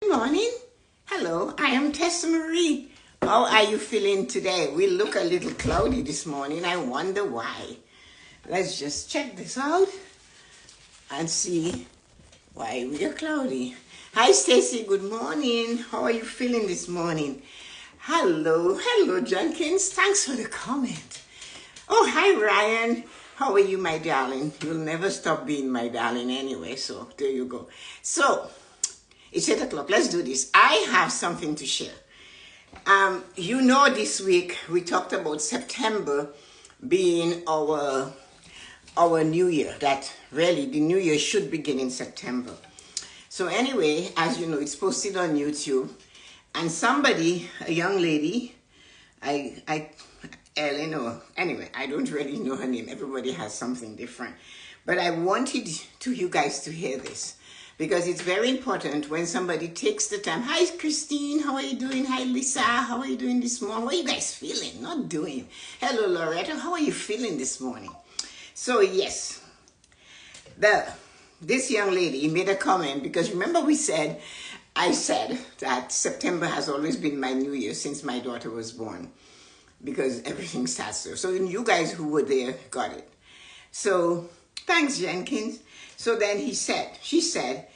Good morning. Hello, I am Tessa-Marie. How are you feeling today? We look a little cloudy this morning. I wonder why. Let's just check this out and see why we are cloudy. Hi, Stacy. Good morning. How are you feeling this morning? Hello, Jenkins. Thanks for the comment. Oh, hi, Ryan. How are you, my darling? You'll never stop being my darling anyway, so there you go. So, it's 8 o'clock. Let's do this. I have something to share. This week we talked about September being our new year. That really the new year should begin in September. So anyway, as you know, it's posted on YouTube, and somebody, a young lady, anyway, I don't really know her name. Everybody has something different, but I wanted you guys to hear this, because it's very important when somebody takes the time. Hi, Christine. How are you doing? Hi, Lisa. How are you doing this morning? How are you guys feeling? Not doing. Hello, Loretta. How are you feeling this morning? So, yes, this young lady made a comment, because remember I said that September has always been my new year since my daughter was born, because everything starts there. So you guys who were there got it. So, thanks, Jenkins. So then she said,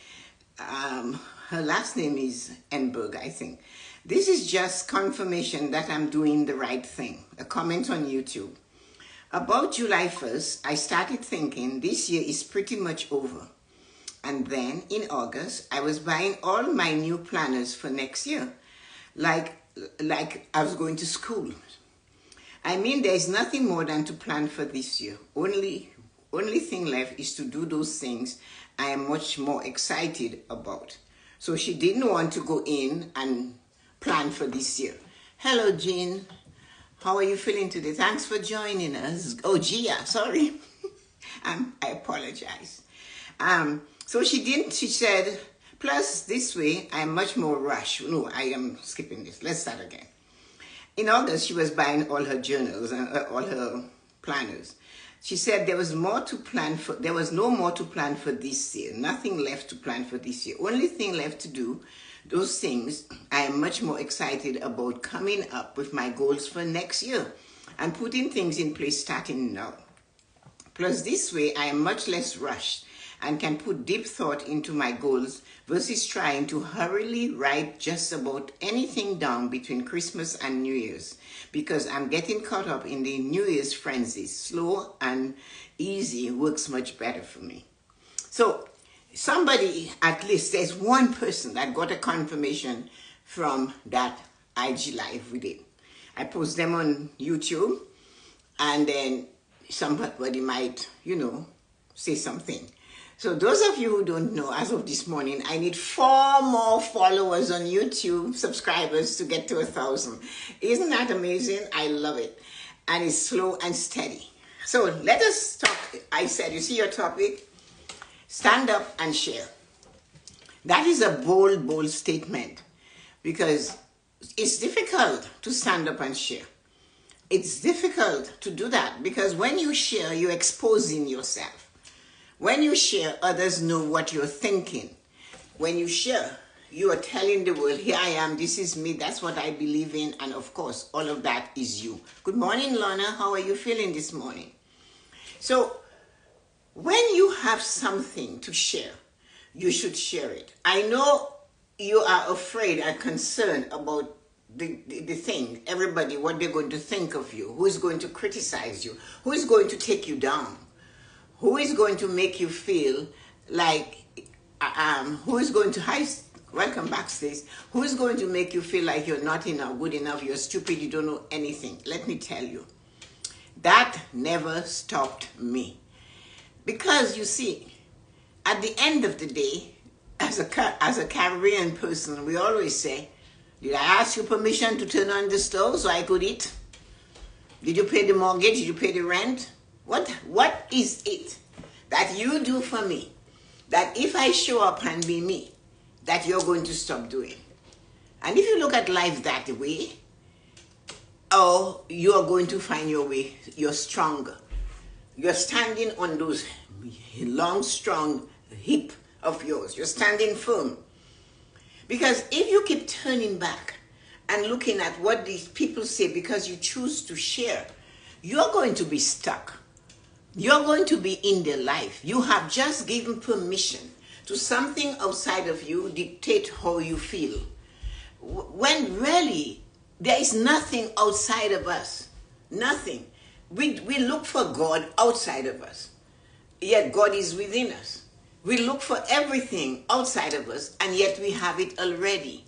her last name is Enberg, I think. This is just confirmation that I'm doing the right thing. A comment on YouTube. About July 1st, I started thinking this year is pretty much over. And then in August, I was buying all my new planners for next year. Like I was going to school. I mean, there's nothing more than to plan for this year. Only thing left is to do those things I am much more excited about. So she didn't want to go in and plan for this year. Hello, Jean. How are you feeling today? Thanks for joining us. Oh, Gia, sorry. I apologize. So she didn't. She said, plus this way, I'm much more rushed. No, I am skipping this. Let's start again. In August, she was buying all her journals and all her planners. She said there was no more to plan for this year. Nothing left to plan for this year. Only thing left to do, those things I am much more excited about coming up with my goals for next year and putting things in place starting now. Plus this way I am much less rushed and can put deep thought into my goals versus trying to hurriedly write just about anything down between Christmas and New Year's, because I'm getting caught up in the New Year's frenzy. Slow and easy works much better for me. So somebody, at least there's one person that got a confirmation from that IG live we did. I post them on YouTube, and then somebody might, say something. So those of you who don't know, as of this morning, I need 4 more followers on YouTube, subscribers, to get to 1,000. Isn't that amazing? I love it. And it's slow and steady. So let us talk. I said, you see your topic? Stand up and share. That is a bold statement, because it's difficult to stand up and share. It's difficult to do that, because when you share, you're exposing yourself. When you share, others know what you're thinking. When you share, you are telling the world, here I am, this is me, that's what I believe in, and of course, all of that is you. Good morning, Lorna. How are you feeling this morning? So, when you have something to share, you should share it. I know you are afraid and concerned about the thing, everybody, what they're going to think of you, who is going to criticize you, who is going to take you down. Who is going to make you feel like, who is going to, welcome backstage, who is going to make you feel like you're not enough, good enough, you're stupid, you don't know anything? Let me tell you, that never stopped me. Because you see, at the end of the day, as a Caribbean person, we always say, did I ask you permission to turn on the stove so I could eat? Did you pay the mortgage? Did you pay the rent? What is it that you do for me, that if I show up and be me, that you're going to stop doing? And if you look at life that way, you're going to find your way, you're stronger. You're standing on those long, strong hip of yours. You're standing firm. Because if you keep turning back and looking at what these people say because you choose to share, you're going to be stuck. You're going to be in their life. You have just given permission to something outside of you dictate how you feel. When really there is nothing outside of us. Nothing. We look for God outside of us. Yet God is within us. We look for everything outside of us, and yet we have it already.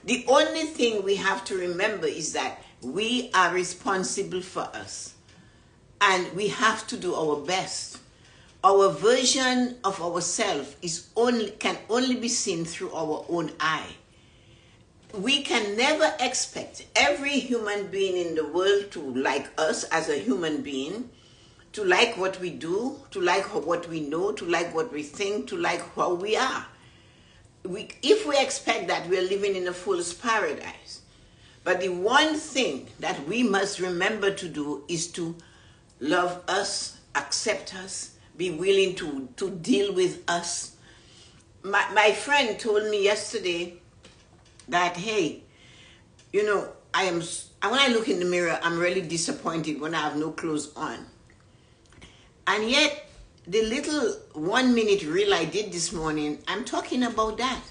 The only thing we have to remember is that we are responsible for us, and we have to do our best. Our version of ourselves can only be seen through our own eye. We can never expect every human being in the world to like us as a human being, to like what we do, to like what we know, to like what we think, to like how we are. If we expect that, we're living in a fool's paradise. But the one thing that we must remember to do is to love us, accept us, be willing to deal with us. My friend told me yesterday that, hey, you know, when I look in the mirror, I'm really disappointed when I have no clothes on. And yet, the little 1 minute reel I did this morning, I'm talking about that.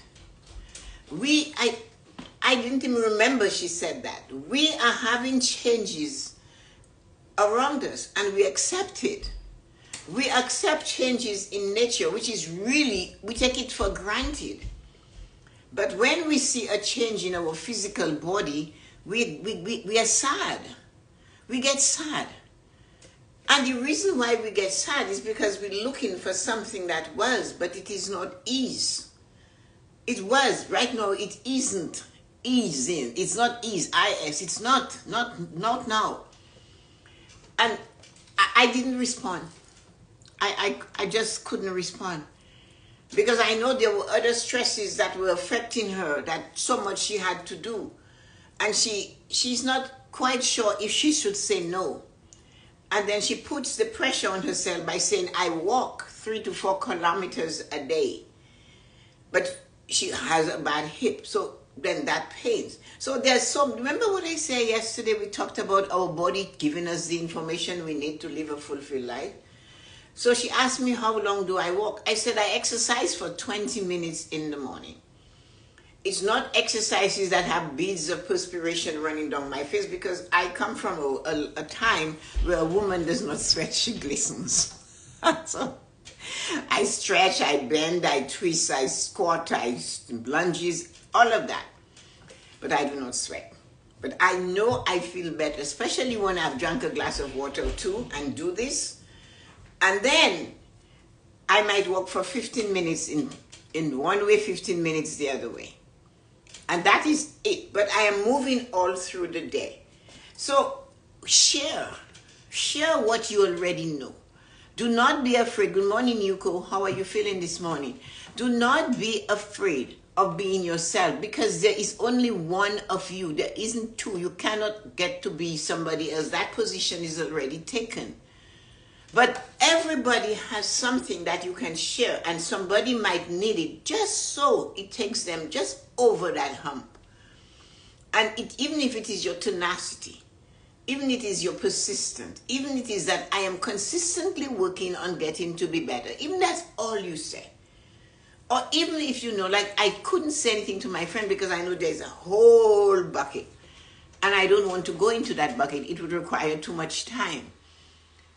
I didn't even remember she said that. We are having changes around us, and we accept it. We accept changes in nature, which is really, we take it for granted. But when we see a change in our physical body, we are sad. We get sad. And the reason why we get sad is because we're looking for something that was, but it is not ease. It was. Right now, it isn't easing. It's not ease, I-S. It's not now. And I didn't respond. I just couldn't respond. Because I know there were other stresses that were affecting her, that so much she had to do. And she's not quite sure if she should say no. And then she puts the pressure on herself by saying, I walk 3 to 4 kilometers a day. But she has a bad hip, so then that pains. So remember what I said yesterday? We talked about our body giving us the information we need to live a fulfilled life. So she asked me, how long do I walk? I said, I exercise for 20 minutes in the morning. It's not exercises that have beads of perspiration running down my face, because I come from a time where a woman does not sweat, she glistens. So I stretch, I bend, I twist, I squat, I lunges, all of that. But I do not sweat. But I know I feel better, especially when I've drunk a glass of water or two and do this. And then I might walk for 15 minutes in one way, 15 minutes the other way. And that is it. But I am moving all through the day. So share what you already know. Do not be afraid. Good morning, Yuko. How are you feeling this morning? Do not be afraid of being yourself, because there is only one of you. There isn't two. You cannot get to be somebody else. That position is already taken. But everybody has something that you can share, and somebody might need it just so it takes them just over that hump. And even if it is your tenacity, even if it is your persistent, even if it is that I am consistently working on getting to be better, even that's all you say. Or even if you know, like I couldn't say anything to my friend because I know there's a whole bucket and I don't want to go into that bucket. It would require too much time.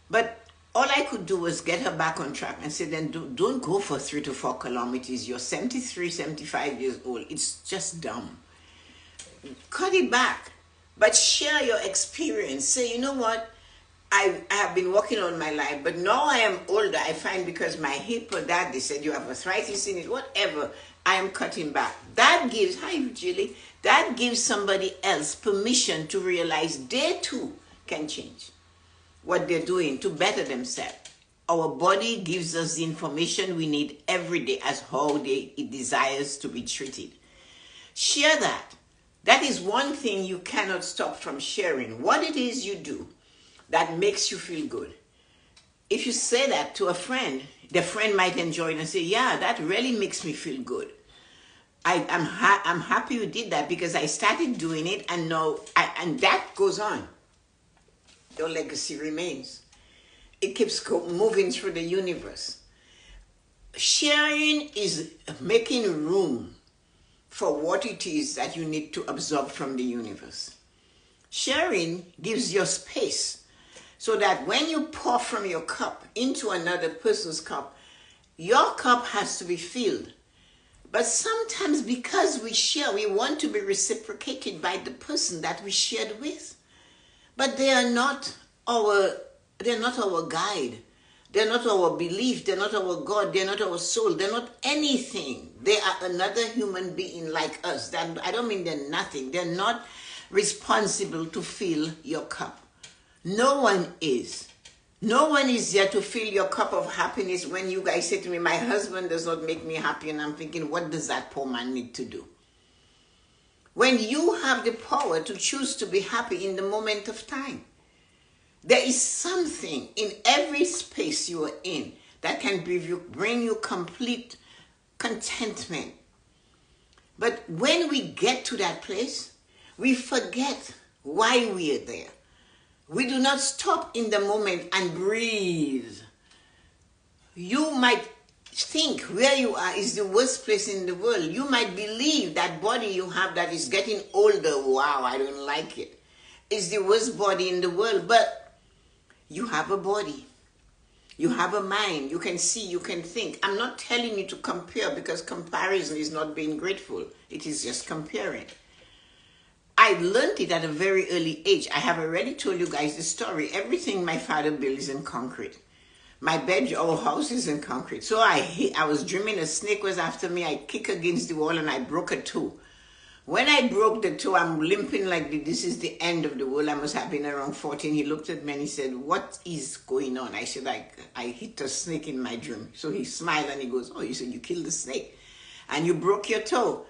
But all I could do was get her back on track and say, then don't go for 3 to 4 kilometers. You're 73, 75 years old. It's just dumb. Cut it back. But share your experience. Say, you know what? I have been working on my life, but now I am older. I find because my hip or that, they said you have arthritis in it, whatever, I am cutting back. That gives, hi Julie, that gives somebody else permission to realize they too can change what they're doing to better themselves. Our body gives us the information we need every day as how it desires to be treated. Share that. That is one thing you cannot stop from sharing. What it is you do that makes you feel good. If you say that to a friend, the friend might enjoy it and say, yeah, that really makes me feel good. I'm happy you did that, because I started doing it, and and that goes on. Your legacy remains. It keeps moving through the universe. Sharing is making room for what it is that you need to absorb from the universe. Sharing gives you space, so that when you pour from your cup into another person's cup, your cup has to be filled. But sometimes, because we share, we want to be reciprocated by the person that we shared with. But they are not they're not our guide. They're not our belief. They're not our God. They're not our soul. They're not anything. They are another human being like us. I don't mean they're nothing. They're not responsible to fill your cup. No one is. No one is there to fill your cup of happiness. When you guys say to me, my husband does not make me happy, and I'm thinking, what does that poor man need to do? When you have the power to choose to be happy in the moment of time, there is something in every space you are in that can bring you complete contentment. But when we get to that place, we forget why we are there. We do not stop in the moment and breathe. You might think where you are is the worst place in the world. You might believe that body you have that is getting older, wow, I don't like it, is the worst body in the world. But you have a body. You have a mind. You can see, you can think. I'm not telling you to compare, because comparison is not being grateful. It is just comparing. I learned it at a very early age. I have already told you guys the story. Everything my father built is in concrete. My bed, our house is in concrete. So I was dreaming a snake was after me. I kicked against the wall and I broke a toe. When I broke the toe, I'm limping like this is the end of the world. I must have been around 14. He looked at me and he said, what is going on? I said, I hit a snake in my dream. So he smiled and he goes, oh, you said you killed the snake and you broke your toe.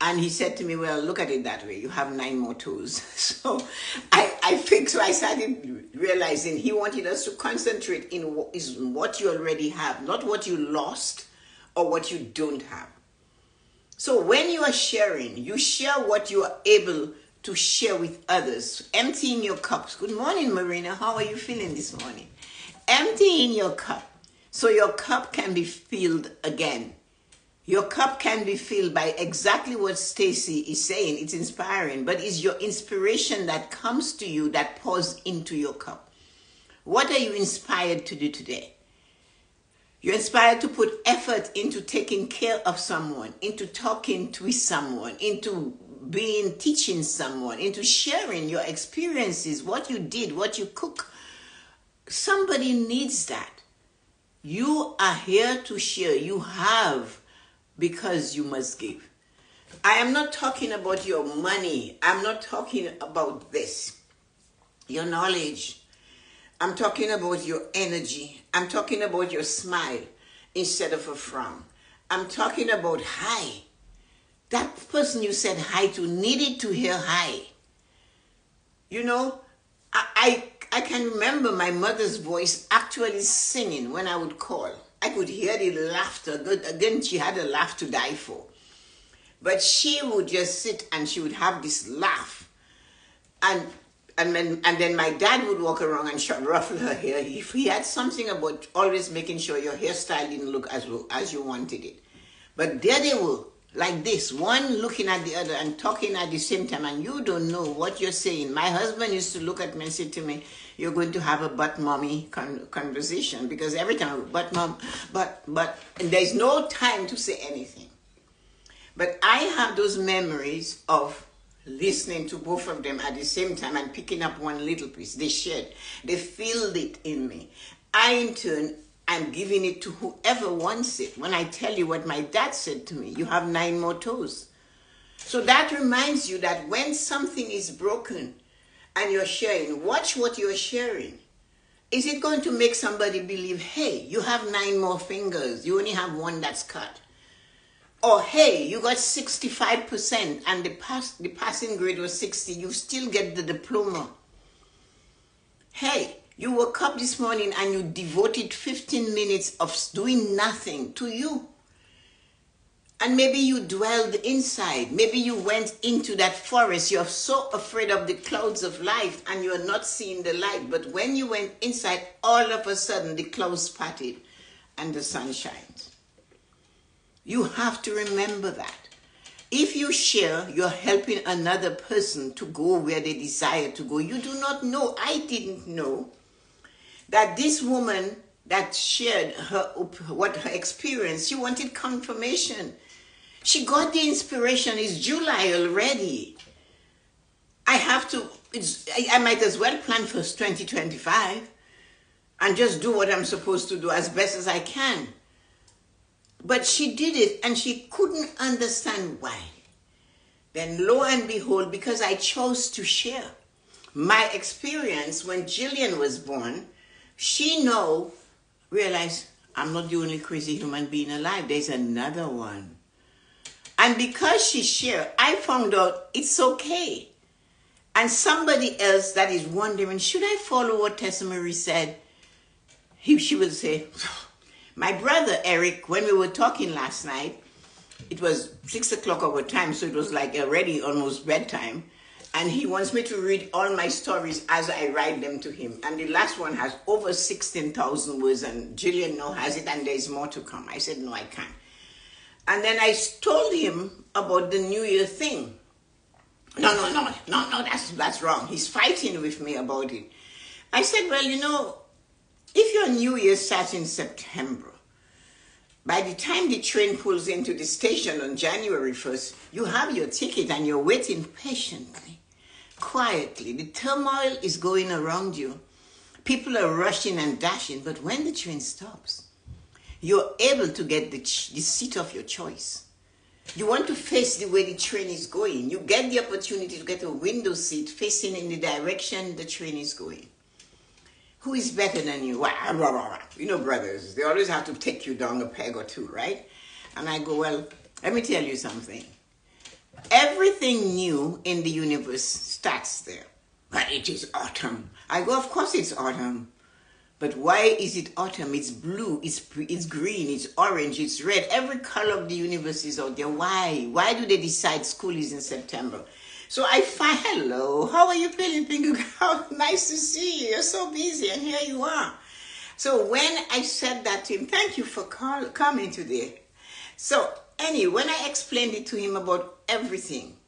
And he said to me, well, look at it that way. You have 9 more toes. So I started realizing he wanted us to concentrate in what you already have, not what you lost or what you don't have. So when you are sharing, you share what you are able to share with others. Emptying your cups. Good morning, Marina. How are you feeling this morning? Emptying your cup so your cup can be filled again. Your cup can be filled by exactly what Stacy is saying. It's inspiring, but it's your inspiration that comes to you that pours into your cup. What are you inspired to do today? You're inspired to put effort into taking care of someone, into talking with someone, into teaching someone, into sharing your experiences, what you did, what you cook. Somebody needs that. You are here to share. You have, because you must give. I am not talking about your money. I'm not talking about this. Your knowledge. I'm talking about your energy. I'm talking about your smile instead of a frown. I'm talking about hi. That person you said hi to needed to hear hi. You know, I can remember my mother's voice actually singing when I would call. I could hear the laughter. Again, she had a laugh to die for. But she would just sit and she would have this laugh. And then my dad would walk around and ruffle her hair. He had something about always making sure your hairstyle didn't look as well as you wanted it. But there they were, like this, one looking at the other and talking at the same time, and you don't know what you're saying. My husband used to look at me and say to me, you're going to have a but mommy conversation, because every time, but mom, but, and there's no time to say anything. But I have those memories of listening to both of them at the same time and picking up one little piece. They shared. They filled it in me. I, in turn, I'm giving it to whoever wants it. When I tell you what my dad said to me, you have 9 more toes. So that reminds you that when something is broken and you're sharing, watch what you're sharing. Is it going to make somebody believe, hey, you have 9 more fingers, you only have 1 that's cut? Or, hey, you got 65% and the passing grade was 60, you still get the diploma. Hey, you woke up this morning and you devoted 15 minutes of doing nothing to you. And maybe you dwelled inside. Maybe you went into that forest. You're so afraid of the clouds of life and you're not seeing the light. But when you went inside, all of a sudden the clouds parted and the sun shines. You have to remember that. If you share, you're helping another person to go where they desire to go. You do not know. I didn't know that this woman that shared her experience, she wanted confirmation. She got the inspiration. It's July already. I might as well plan for 2025 and just do what I'm supposed to do as best as I can. But she did it and she couldn't understand why. Then lo and behold, because I chose to share my experience when Jillian was born, she realized I'm not the only crazy human being alive. There's another one. And because she shared, I found out it's okay. And somebody else that is wondering, should I follow what Tessa-Marie said? She will say, my brother Eric, when we were talking last night, it was 6 o'clock our time, so it was like already almost bedtime. And he wants me to read all my stories as I write them to him. And the last one has over 16,000 words, and Jillian now has it, and there's more to come. I said, no, I can't. And then I told him about the New Year thing. No, that's wrong. He's fighting with me about it. I said, well, if your New Year starts in September, by the time the train pulls into the station on January 1st, you have your ticket and you're waiting patiently, quietly. The turmoil is going around you. People are rushing and dashing, but when the train stops, you're able to get the seat of your choice. You want to face the way the train is going. You get the opportunity to get a window seat facing in the direction the train is going. Who is better than you? Brothers, they always have to take you down a peg or two, right? And I go, well, let me tell you something. Everything new in the universe starts there. But it is autumn. I go, of course it's autumn. But why is it autumn? It's blue, it's green, it's orange, it's red. Every color of the universe is out there. Why? Why do they decide school is in September? So I find, hello, how are you feeling? Thinking, how nice to see you. You're so busy, and here you are. So when I said that to him, thank you for coming today. So anyway, when I explained it to him about everything,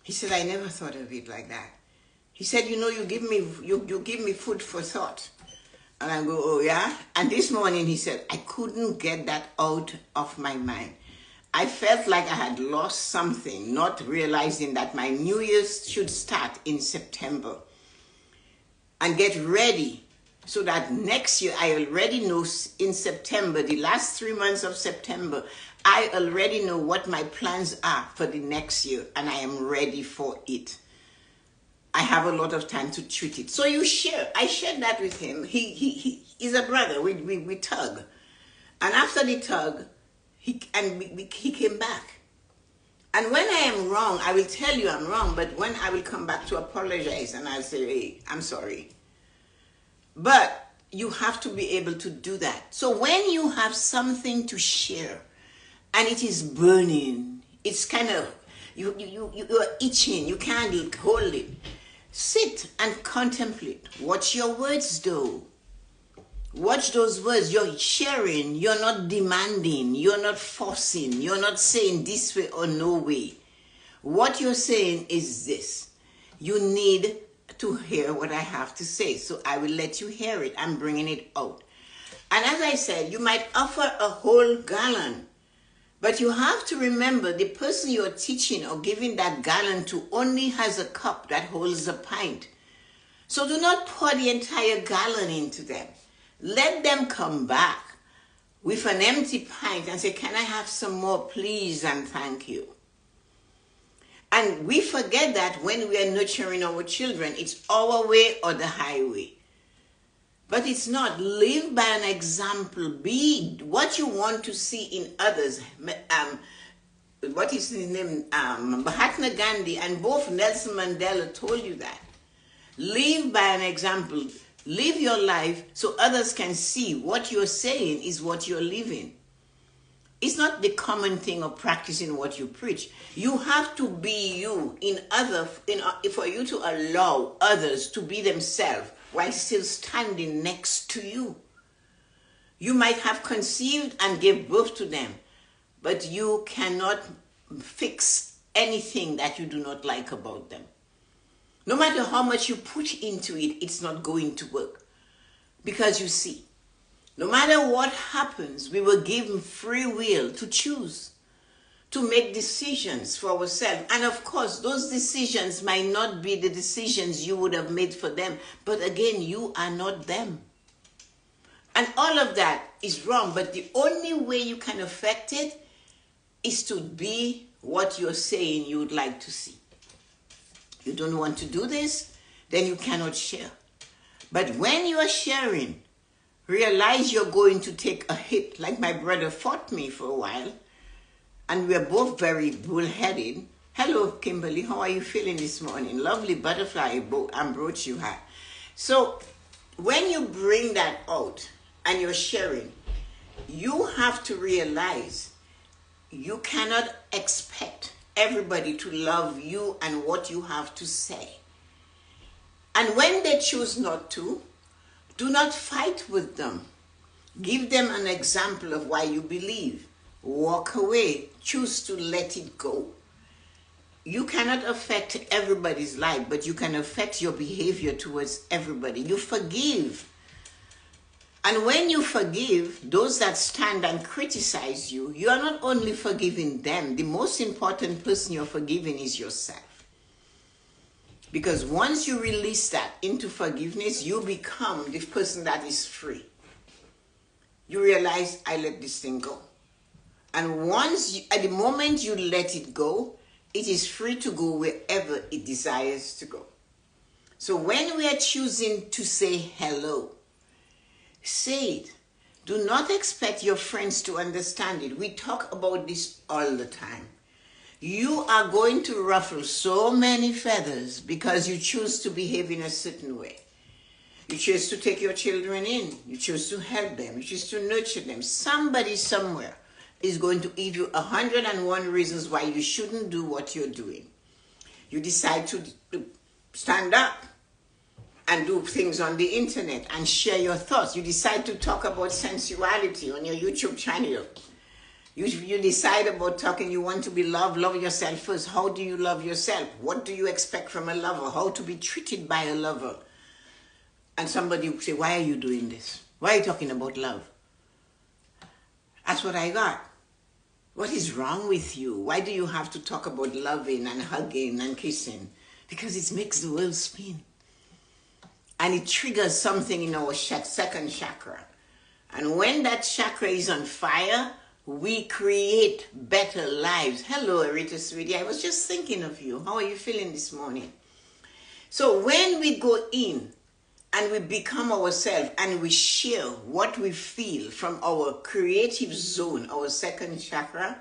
he said, I never thought of it like that. He said, you give me food for thought. And I go, oh yeah? And this morning he said, I couldn't get that out of my mind. I felt like I had lost something, not realizing that my New Year's should start in September. And get ready so that next year, I already know in September, the last 3 months of September, I already know what my plans are for the next year, and I am ready for it. I have a lot of time to treat it. So I shared that with him. He's a brother. We tug. And after the tug, he came back. And when I am wrong, I will tell you I'm wrong, but when I will come back to apologize and I'll say, hey, I'm sorry. But you have to be able to do that. So when you have something to share and it is burning, it's kind of, you're itching, you can't hold it. Sit and contemplate. Watch your words though. Watch those words. You're sharing. You're not demanding. You're not forcing. You're not saying this way or no way. What you're saying is this. You need to hear what I have to say. So I will let you hear it. I'm bringing it out. And as I said, you might offer a whole gallon. But you have to remember the person you're teaching or giving that gallon to only has a cup that holds a pint. So do not pour the entire gallon into them. Let them come back with an empty pint and say, can I have some more, please, and thank you. And we forget that when we are nurturing our children, it's our way or the highway. But it's not. Live by an example. Be what you want to see in others. What is his name? Mahatma Gandhi and both Nelson Mandela told you that. Live by an example. Live your life so others can see what you're saying is what you're living. It's not the common thing of practicing what you preach. You have to be you for you to allow others to be themselves while still standing next to you. You might have conceived and gave birth to them, but you cannot fix anything that you do not like about them. No matter how much you put into it, it's not going to work. Because you see, no matter what happens, we were given free will to choose, to make decisions for ourselves. And of course, those decisions might not be the decisions you would have made for them. But again, you are not them. And all of that is wrong. But the only way you can affect it is to be what you're saying you would like to see. You don't want to do this, then you cannot share. But when you are sharing, realize you're going to take a hit. Like my brother fought me for a while, and we're both very bullheaded. Hello, Kimberly. How are you feeling this morning? Lovely butterfly brooch you had. So when you bring that out and you're sharing, you have to realize you cannot expect everybody to love you and what you have to say. And when they choose not to, do not fight with them. Give them an example of why you believe. Walk away. Choose to let it go. You cannot affect everybody's life, but you can affect your behavior towards everybody. You forgive. And when you forgive those that stand and criticize you, you are not only forgiving them. The most important person you're forgiving is yourself. Because once you release that into forgiveness, you become the person that is free. You realize, I let this thing go. And at the moment you let it go, it is free to go wherever it desires to go. So when we are choosing to say hello, say it. Do not expect your friends to understand it. We talk about this all the time. You are going to ruffle so many feathers because you choose to behave in a certain way. You choose to take your children in. You choose to help them. You choose to nurture them. Somebody somewhere is going to give you 101 reasons why you shouldn't do what you're doing. You decide to stand up and do things on the internet and share your thoughts. You decide to talk about sensuality on your YouTube channel. You decide about talking, you want to be loved, love yourself first. How do you love yourself? What do you expect from a lover? How to be treated by a lover? And somebody will say, why are you doing this? Why are you talking about love? That's what I got. What is wrong with you? Why do you have to talk about loving and hugging and kissing? Because it makes the world spin. And it triggers something in our second chakra. And when that chakra is on fire, we create better lives. Hello, Arita, sweetie. I was just thinking of you. How are you feeling this morning? So when we go in and we become ourselves and we share what we feel from our creative zone, our second chakra,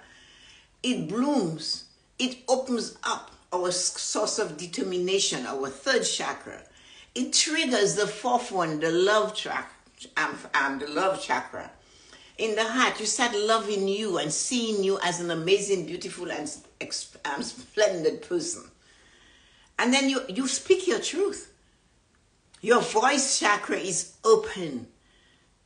it blooms. It opens up our source of determination, our third chakra. It triggers the fourth one, the love chakra. In the heart, you start loving you and seeing you as an amazing, beautiful, and splendid person. And then you speak your truth. Your voice chakra is open.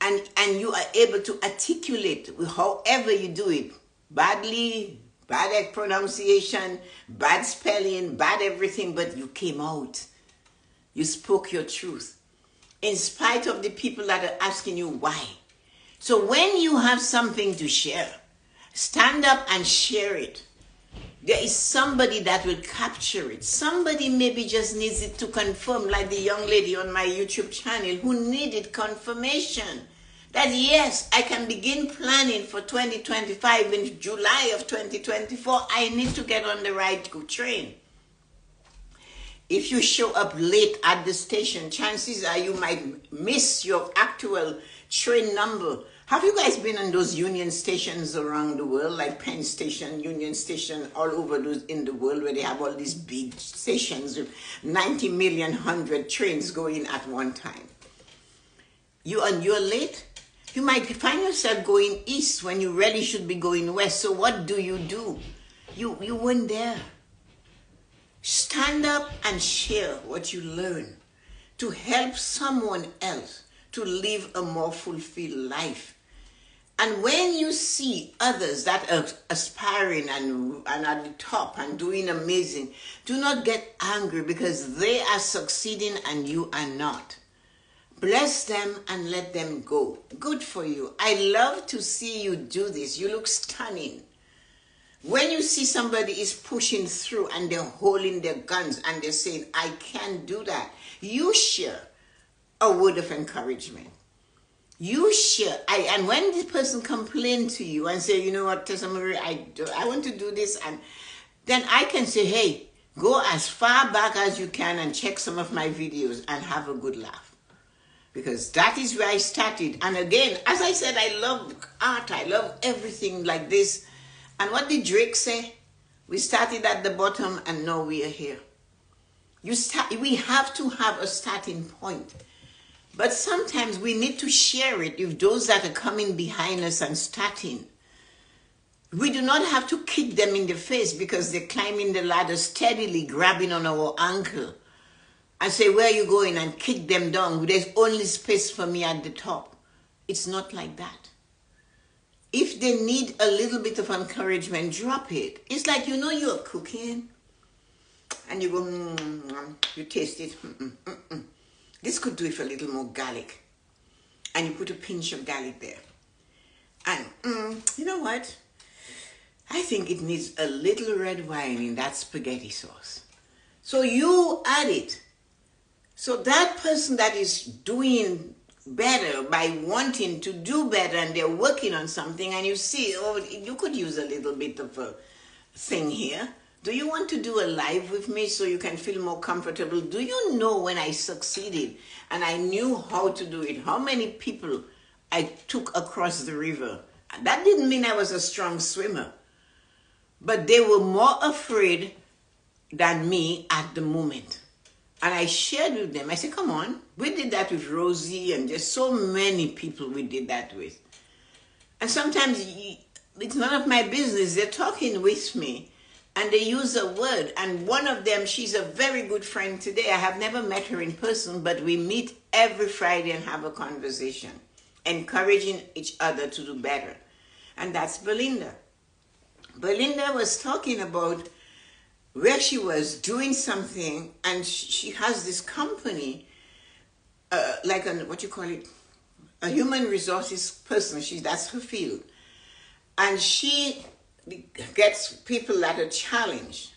And you are able to articulate however you do it. Badly, bad pronunciation, bad spelling, bad everything, but you came out. You spoke your truth. In spite of the people that are asking you why. So when you have something to share, stand up and share it. There is somebody that will capture it. Somebody maybe just needs it to confirm, like the young lady on my YouTube channel who needed confirmation that yes, I can begin planning for 2025 in July of 2024. I need to get on the right train. If you show up late at the station, chances are you might miss your actual train number. Have you guys been on those Union stations around the world, like Penn Station, Union Station, all over those in the world where they have all these big stations with 90 million, 100 trains going at one time? You're late? You might find yourself going east when you really should be going west. So what do? You weren't there. Stand up and share what you learn to help someone else to live a more fulfilled life. And when you see others that are aspiring and at the top and doing amazing, do not get angry because they are succeeding and you are not. Bless them and let them go. Good for you. I love to see you do this. You look stunning. When you see somebody is pushing through and they're holding their guns and they're saying, I can't do that, you share a word of encouragement. You share. And when this person complains to you and say, you know what, Tessa-Marie, I want to do this, and then I can say, hey, go as far back as you can and check some of my videos and have a good laugh. Because that is where I started. And again, as I said, I love art. I love everything like this. And what did Drake say? We started at the bottom and now we are here. We have to have a starting point. But sometimes we need to share it with those that are coming behind us and starting. We do not have to kick them in the face because they're climbing the ladder steadily, grabbing on our ankle, and say, where are you going? And kick them down. There's only space for me at the top. It's not like that. If they need a little bit of encouragement, drop it. It's like, you know, you're cooking and you go, you taste it. This could do it for a little more garlic. And you put a pinch of garlic there. And you know what? I think it needs a little red wine in that spaghetti sauce. So you add it. So that person that is doing better by wanting to do better and they're working on something and you see, oh, you could use a little bit of a thing here. Do you want to do a live with me so you can feel more comfortable? Do you know when I succeeded and I knew how to do it, how many people I took across the river? That didn't mean I was a strong swimmer, but they were more afraid than me at the moment. And I shared with them. I said, come on. We did that with Rosie and just so many people we did that with. And sometimes it's none of my business. They're talking with me and they use a word. And one of them, she's a very good friend today. I have never met her in person, but we meet every Friday and have a conversation, encouraging each other to do better. And that's Belinda. Belinda was talking about where she was doing something, and she has this company, like a human resources person. That's her field. And she gets people that are challenged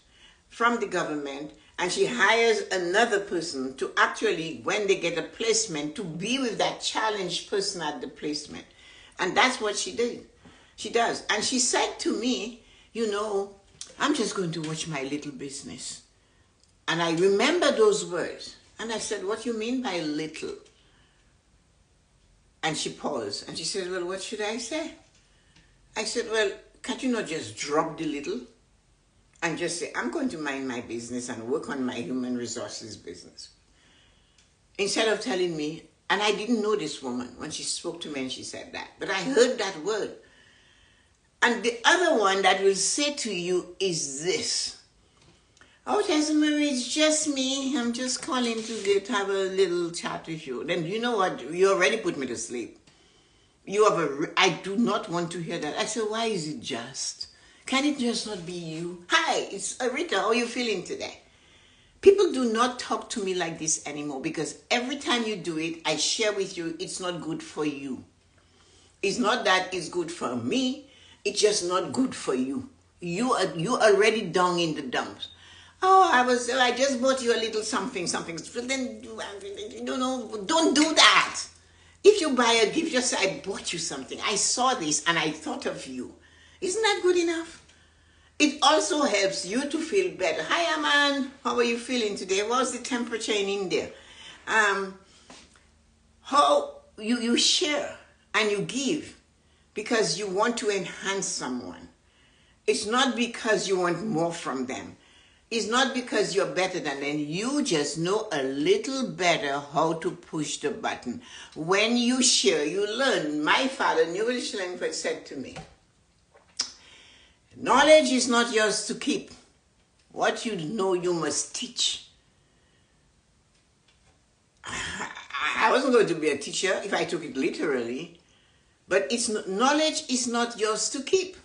from the government, and she hires another person to actually, when they get a placement, to be with that challenged person at the placement. And that's what she did. She does. And she said to me, you know, I'm just going to watch my little business. And I remember those words. And I said, what do you mean by little? And she paused. And she said, well, what should I say? I said, well, can't you not just drop the little? And just say, I'm going to mind my business and work on my human resources business. Instead of telling me, and I didn't know this woman when she spoke to me and she said that. But I heard that word. And the other one that will say to you is this. Oh, Tessa-Marie, it's just me. I'm just calling to have a little chat with you. Then you know what? You already put me to sleep. I do not want to hear that. I said, why is it just? Can it just not be you? Hi, it's Rita. How are you feeling today? People do not talk to me like this anymore because every time you do it, I share with you, it's not good for you. It's not that it's good for me. It's just not good for you. You already down in the dumps. Oh, I just bought you a little something. Then, don't do that. If you buy a gift, just say, I bought you something. I saw this and I thought of you. Isn't that good enough? It also helps you to feel better. Hi, Aman. How are you feeling today? What's the temperature in India? How you share and you give because you want to enhance someone. It's not because you want more from them. is not because you're better than them. You just know a little better how to push the button. When you share, you learn. My father, Newell Schillingford, said to me, knowledge is not yours to keep. What you know, you must teach. I wasn't going to be a teacher if I took it literally, but knowledge is not yours to keep.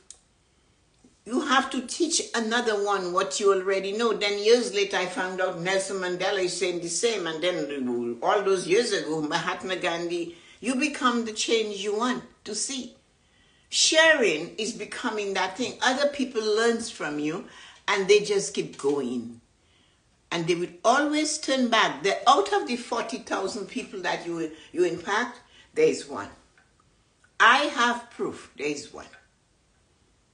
You have to teach another one what you already know. Then years later, I found out Nelson Mandela is saying the same. And then all those years ago, Mahatma Gandhi, you become the change you want to see. Sharing is becoming that thing. Other people learn from you and they just keep going. And they will always turn back. Out of the 40,000 people that you impact, there is one. I have proof. There is one.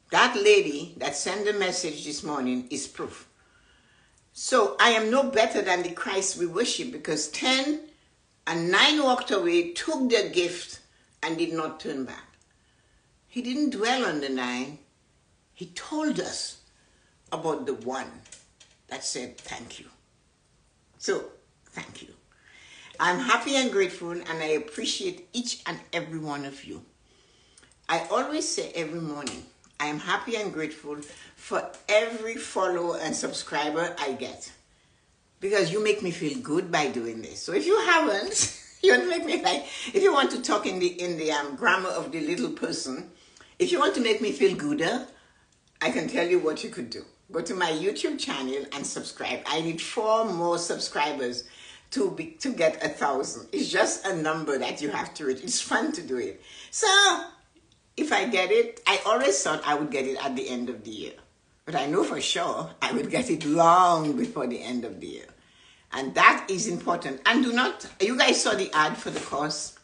That lady that sent the message this morning is proof. So I am no better than the Christ we worship, because 10 and 9 walked away, took their gift, and did not turn back. He didn't dwell on the 9. He told us about the one that said thank you. So, thank you. I'm happy and grateful, and I appreciate each and every one of you. I always say every morning, I am happy and grateful for every follower and subscriber I get, because you make me feel good by doing this. So if you haven't, you want to make me like, if you want to talk in the grammar of the little person, if you want to make me feel gooder, I can tell you what you could do. Go to my YouTube channel and subscribe. I need 4 more subscribers to get 1,000. It's just a number that you have to reach. It's fun to do it. So if I get it, I always thought I would get it at the end of the year. But I know for sure I would get it long before the end of the year. And that is important. And you guys saw the ad for the course.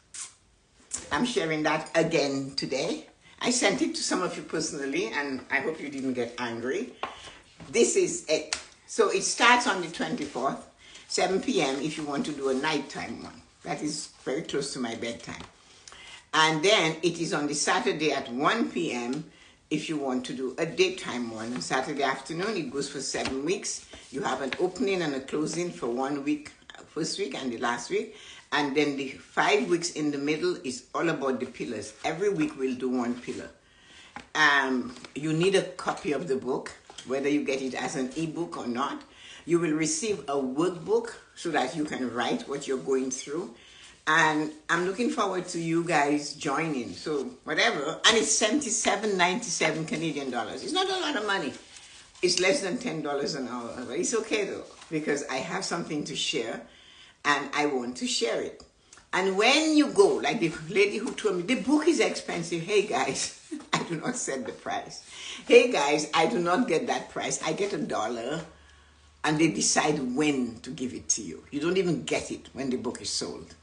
I'm sharing that again today. I sent it to some of you personally, and I hope you didn't get angry. This is it. So it starts on the 24th, 7 p.m. if you want to do a nighttime one. That is very close to my bedtime. And then it is on the Saturday at 1 p.m. if you want to do a daytime one. On Saturday afternoon, it goes for 7 weeks. You have an opening and a closing for 1 week, first week and the last week. And then the 5 weeks in the middle is all about the pillars. Every week we'll do one pillar. You need a copy of the book, whether you get it as an ebook or not. You will receive a workbook so that you can write what you're going through. And I'm looking forward to you guys joining. So whatever. And it's $77.97 Canadian dollars. It's not a lot of money. It's less than $10 an hour. But it's okay though, because I have something to share and I want to share it. And when you go, like the lady who told me, the book is expensive. Hey guys, I do not set the price. Hey guys, I do not get that price. I get $1 and they decide when to give it to you. You don't even get it when the book is sold.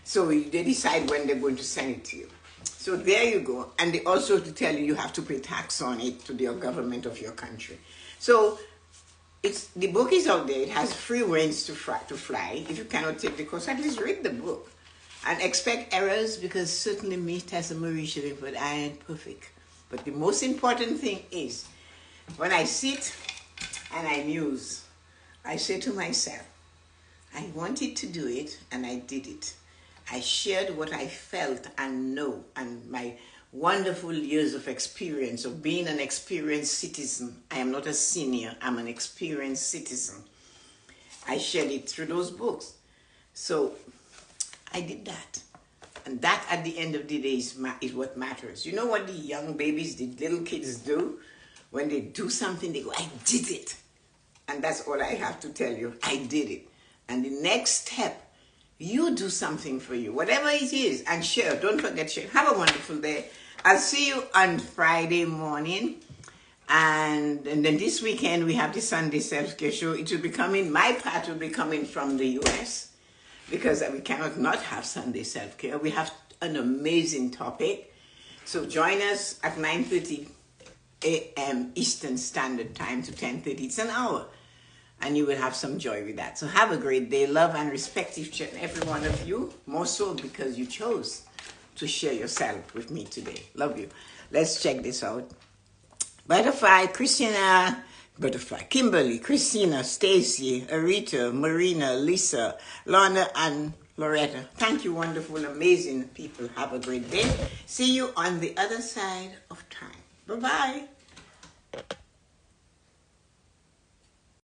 So they decide when they're going to send it to you. So there you go. And they also tell you have to pay tax on it to the government of your country. So the book is out there. It has free reins to fly. If you cannot take the course, at least read the book. And expect errors, because certainly me, Tessa-Marie, Schillingford, I ain't perfect. But the most important thing is, when I sit and I muse, I say to myself, I wanted to do it and I did it. I shared what I felt and know, and my wonderful years of experience of being an experienced citizen. I am not a senior, I'm an experienced citizen. I shared it through those books. So I did that. And that at the end of the day is what matters. You know what the young babies, the little kids do? When they do something, they go, I did it. And that's all I have to tell you. I did it. And the next step, you do something for you, whatever it is, and share. Don't forget, share. Have a wonderful day. I'll see you on Friday morning. And then this weekend, we have the Sunday Self-Care Show. It will be coming, my part will be coming from the U.S. because we cannot not have Sunday Self-Care. We have an amazing topic. So join us at 9:30 a.m. Eastern Standard Time to 10:30. It's an hour. And you will have some joy with that. So have a great day. Love and respect each and every one of you. More so because you chose to share yourself with me today. Love you. Let's check this out. Butterfly, Christina, Butterfly. Kimberly, Christina, Stacy, Arita, Marina, Lisa, Lorna, and Loretta. Thank you, wonderful, amazing people. Have a great day. See you on the other side of time. Bye-bye.